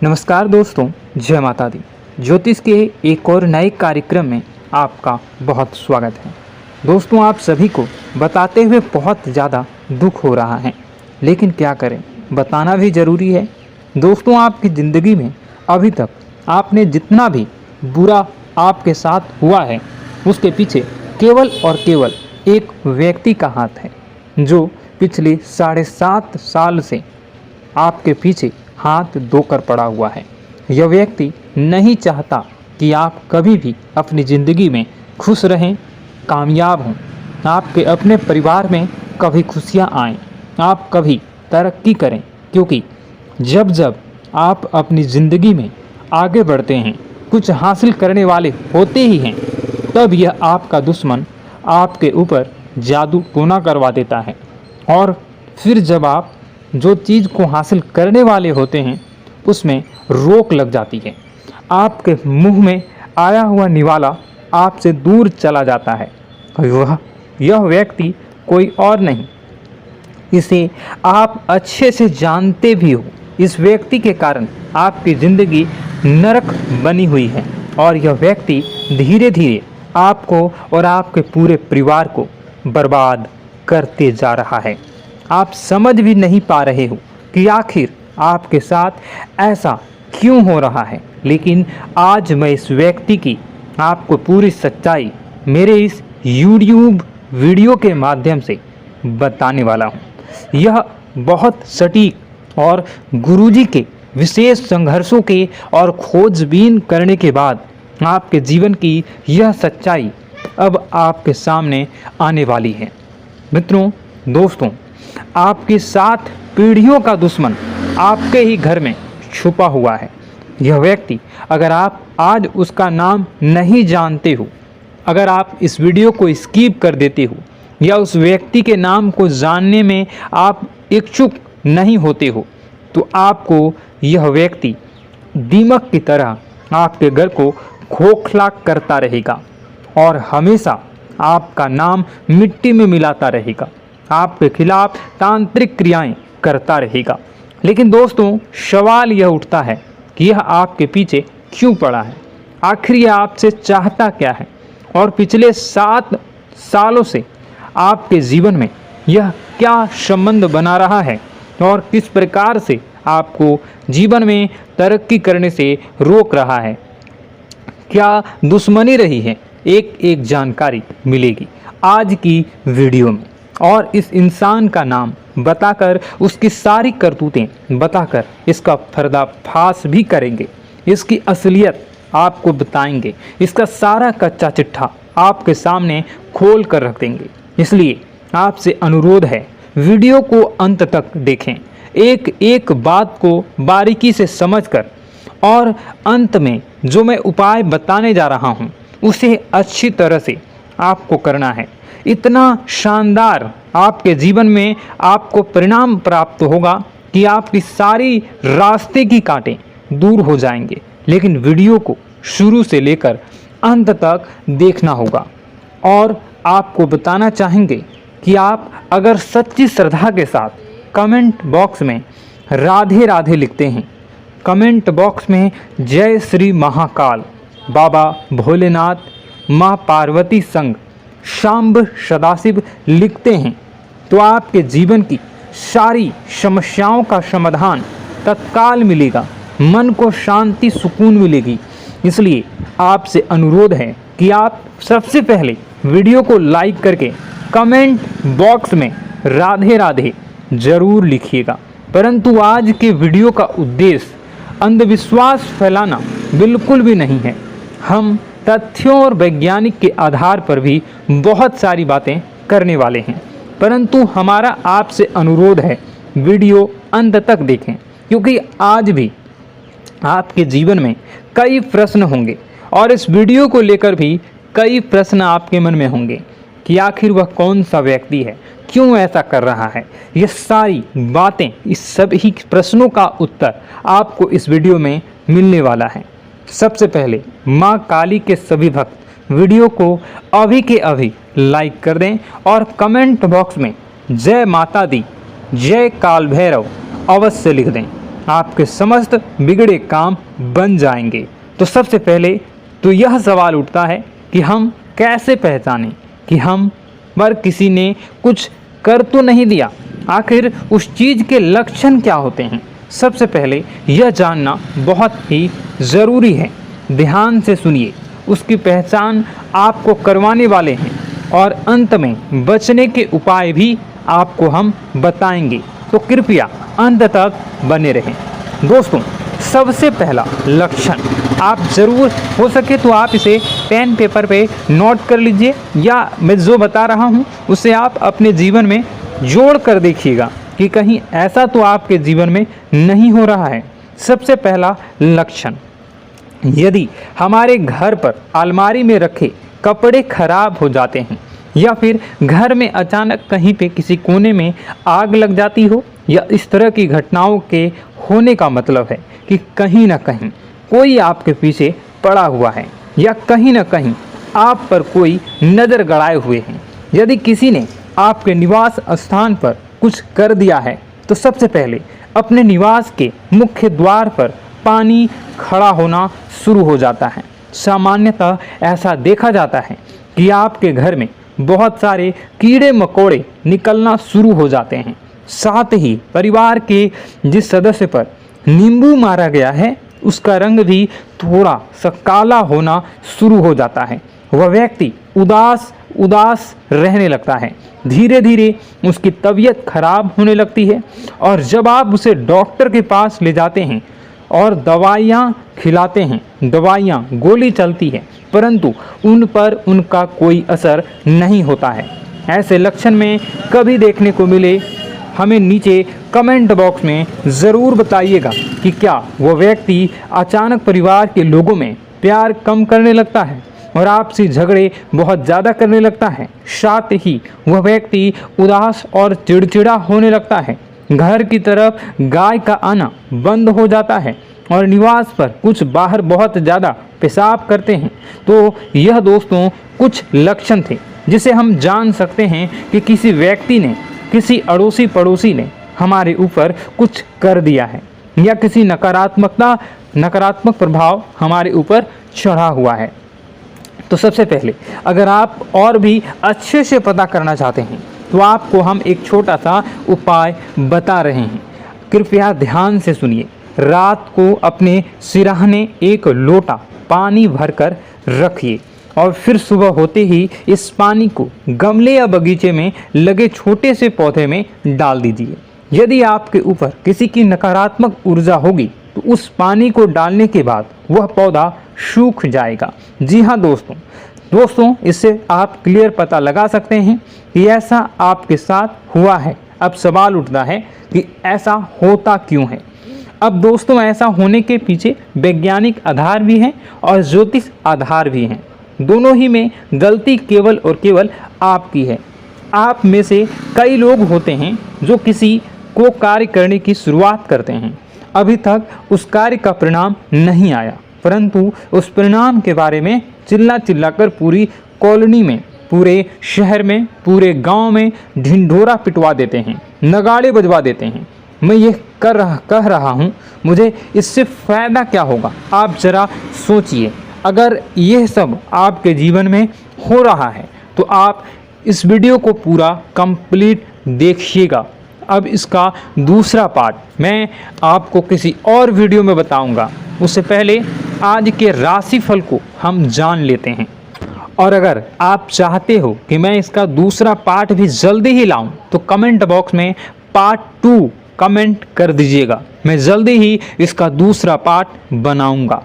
नमस्कार दोस्तों, जय माता दी। ज्योतिष के एक और नए कार्यक्रम में आपका बहुत स्वागत है। दोस्तों, आप सभी को बताते हुए बहुत ज़्यादा दुख हो रहा है, लेकिन क्या करें, बताना भी ज़रूरी है। दोस्तों, आपकी ज़िंदगी में अभी तक आपने जितना भी बुरा आपके साथ हुआ है, उसके पीछे केवल और केवल एक व्यक्ति का हाथ है, जो पिछले 7.5 साल से आपके पीछे हाथ धोकर पड़ा हुआ है। यह व्यक्ति नहीं चाहता कि आप कभी भी अपनी ज़िंदगी में खुश रहें, कामयाब हों, आपके अपने परिवार में कभी खुशियाँ आएँ, आप कभी तरक्की करें, क्योंकि जब जब आप अपनी ज़िंदगी में आगे बढ़ते हैं, कुछ हासिल करने वाले होते ही हैं, तब यह आपका दुश्मन आपके ऊपर जादू टोना करवा देता है। और फिर जब आप जो चीज़ को हासिल करने वाले होते हैं, उसमें रोक लग जाती है। आपके मुंह में आया हुआ निवाला आपसे दूर चला जाता है। यह व्यक्ति कोई और नहीं, इसे आप अच्छे से जानते भी हो। इस व्यक्ति के कारण आपकी ज़िंदगी नरक बनी हुई है, और यह व्यक्ति धीरे धीरे आपको और आपके पूरे परिवार को बर्बाद करते जा रहा है। आप समझ भी नहीं पा रहे हो कि आखिर आपके साथ ऐसा क्यों हो रहा है, लेकिन आज मैं इस व्यक्ति की आपको पूरी सच्चाई मेरे इस YouTube वीडियो के माध्यम से बताने वाला हूँ। यह बहुत सटीक और गुरुजी के विशेष संघर्षों के और खोजबीन करने के बाद आपके जीवन की यह सच्चाई अब आपके सामने आने वाली है। मित्रों, दोस्तों, आपके 7 पीढ़ियों का दुश्मन आपके ही घर में छुपा हुआ है। यह व्यक्ति, अगर आप आज उसका नाम नहीं जानते हो, अगर आप इस वीडियो को स्किप कर देते हो, या उस व्यक्ति के नाम को जानने में आप इच्छुक नहीं होते हो, तो आपको यह व्यक्ति दीमक की तरह आपके घर को खोखला करता रहेगा और हमेशा आपका नाम मिट्टी में मिलाता रहेगा, आपके खिलाफ तांत्रिक क्रियाएं करता रहेगा। लेकिन दोस्तों, सवाल यह उठता है कि यह आपके पीछे क्यों पड़ा है, आखिर यह आपसे चाहता क्या है, और पिछले 7 सालों से आपके जीवन में यह क्या संबंध बना रहा है, और किस प्रकार से आपको जीवन में तरक्की करने से रोक रहा है, क्या दुश्मनी रही है। एक एक जानकारी मिलेगी आज की वीडियो में, और इस इंसान का नाम बताकर, उसकी सारी करतूतें बताकर इसका पर्दाफाश भी करेंगे, इसकी असलियत आपको बताएंगे, इसका सारा कच्चा चिट्ठा आपके सामने खोल कर रख देंगे। इसलिए आपसे अनुरोध है, वीडियो को अंत तक देखें, एक एक बात को बारीकी से समझकर, और अंत में जो मैं उपाय बताने जा रहा हूँ उसे अच्छी तरह से आपको करना है। इतना शानदार आपके जीवन में आपको परिणाम प्राप्त होगा कि आपकी सारी रास्ते की कांटे दूर हो जाएंगे। लेकिन वीडियो को शुरू से लेकर अंत तक देखना होगा, और आपको बताना चाहेंगे कि आप अगर सच्ची श्रद्धा के साथ कमेंट बॉक्स में राधे राधे लिखते हैं, कमेंट बॉक्स में जय श्री महाकाल, बाबा भोलेनाथ, माँ पार्वती संग, शांब सदाशिव लिखते हैं, तो आपके जीवन की सारी समस्याओं का समाधान तत्काल मिलेगा, मन को शांति सुकून मिलेगी। इसलिए आपसे अनुरोध है कि आप सबसे पहले वीडियो को लाइक करके कमेंट बॉक्स में राधे राधे जरूर लिखिएगा। परंतु आज के वीडियो का उद्देश्य अंधविश्वास फैलाना बिल्कुल भी नहीं है। हम तथ्यों और वैज्ञानिक के आधार पर भी बहुत सारी बातें करने वाले हैं, परंतु हमारा आपसे अनुरोध है, वीडियो अंत तक देखें, क्योंकि आज भी आपके जीवन में कई प्रश्न होंगे, और इस वीडियो को लेकर भी कई प्रश्न आपके मन में होंगे कि आखिर वह कौन सा व्यक्ति है, क्यों ऐसा कर रहा है। ये सारी बातें, इस सभी प्रश्नों का उत्तर आपको इस वीडियो में मिलने वाला है। सबसे पहले माँ काली के सभी भक्त वीडियो को अभी के अभी लाइक कर दें, और कमेंट बॉक्स में जय माता दी, जय काल भैरव अवश्य लिख दें। आपके समस्त बिगड़े काम बन जाएंगे। तो सबसे पहले तो यह सवाल उठता है कि हम कैसे पहचानें कि हम पर किसी ने कुछ कर तो नहीं दिया। आखिर उस चीज़ के लक्षण क्या होते हैं? सबसे पहले यह जानना बहुत ही ज़रूरी है। ध्यान से सुनिए, उसकी पहचान आपको करवाने वाले हैं और अंत में बचने के उपाय भी आपको हम बताएंगे। तो कृपया अंत तक बने रहें। दोस्तों, सबसे पहला लक्षण आप ज़रूर हो सके तो आप इसे पेन पेपर पे नोट कर लीजिए, या मैं जो बता रहा हूँ उसे आप अपने जीवन में जोड़ कर देखिएगा कि कहीं ऐसा तो आपके जीवन में नहीं हो रहा है। सबसे पहला लक्षण, यदि हमारे घर पर अलमारी में रखे कपड़े खराब हो जाते हैं या फिर घर में अचानक कहीं पे किसी कोने में आग लग जाती हो, या इस तरह की घटनाओं के होने का मतलब है कि कहीं ना कहीं कोई आपके पीछे पड़ा हुआ है या कहीं ना कहीं आप पर कोई नज़र गड़ाए हुए हैं। यदि किसी ने आपके निवास स्थान पर कुछ कर दिया है तो सबसे पहले अपने निवास के मुख्य द्वार पर पानी खड़ा होना शुरू हो जाता है। सामान्यतः ऐसा देखा जाता है कि आपके घर में बहुत सारे कीड़े मकोड़े निकलना शुरू हो जाते हैं। साथ ही परिवार के जिस सदस्य पर नींबू मारा गया है उसका रंग भी थोड़ा सा काला होना शुरू हो जाता है। वह व्यक्ति उदास रहने लगता है। धीरे धीरे उसकी तबीयत खराब होने लगती है और जब आप उसे डॉक्टर के पास ले जाते हैं और दवाइयाँ खिलाते हैं, दवाइयाँ गोली चलती है, परंतु उन पर उनका कोई असर नहीं होता है। ऐसे लक्षण में कभी देखने को मिले, हमें नीचे कमेंट बॉक्स में ज़रूर बताइएगा कि क्या वह व्यक्ति अचानक परिवार के लोगों में प्यार कम करने लगता है और आपसे झगड़े बहुत ज़्यादा करने लगता है। साथ ही वह व्यक्ति उदास और चिड़चिड़ा होने लगता है। घर की तरफ गाय का आना बंद हो जाता है और निवास पर कुछ बाहर बहुत ज़्यादा पेशाब करते हैं। तो यह दोस्तों कुछ लक्षण थे जिसे हम जान सकते हैं कि किसी व्यक्ति ने, किसी अड़ोसी पड़ोसी ने हमारे ऊपर कुछ कर दिया है या किसी नकारात्मक प्रभाव हमारे ऊपर चढ़ा हुआ है। तो सबसे पहले अगर आप और भी अच्छे से पता करना चाहते हैं तो आपको हम एक छोटा सा उपाय बता रहे हैं। कृपया ध्यान से सुनिए। रात को अपने सिरहाने एक लोटा पानी भरकर रखिए और फिर सुबह होते ही इस पानी को गमले या बगीचे में लगे छोटे से पौधे में डाल दीजिए। यदि आपके ऊपर किसी की नकारात्मक ऊर्जा होगी तो उस पानी को डालने के बाद वह पौधा सूख जाएगा। जी हाँ दोस्तों, इससे आप क्लियर पता लगा सकते हैं कि ऐसा आपके साथ हुआ है। अब सवाल उठता है कि ऐसा होता क्यों है। अब दोस्तों, ऐसा होने के पीछे वैज्ञानिक आधार भी हैं और ज्योतिष आधार भी हैं। दोनों ही में गलती केवल और केवल आपकी है। आप में से कई लोग होते हैं जो किसी को कार्य करने की शुरुआत करते हैं, अभी तक उस कार्य का परिणाम नहीं आया, परंतु उस परिणाम के बारे में चिल्ला कर पूरी कॉलोनी में, पूरे शहर में, पूरे गांव में ढिंढोरा पिटवा देते हैं, नगाड़े बजवा देते हैं। मैं ये कह रहा हूँ, मुझे इससे फ़ायदा क्या होगा? आप ज़रा सोचिए। अगर यह सब आपके जीवन में हो रहा है तो आप इस वीडियो को पूरा कंप्लीट देखिएगा। अब इसका दूसरा पार्ट मैं आपको किसी और वीडियो में बताऊंगा। उससे पहले आज के राशिफल को हम जान लेते हैं। और अगर आप चाहते हो कि मैं इसका दूसरा पार्ट भी जल्दी ही लाऊं तो कमेंट बॉक्स में पार्ट 2 कमेंट कर दीजिएगा। मैं जल्दी ही इसका दूसरा पार्ट बनाऊंगा।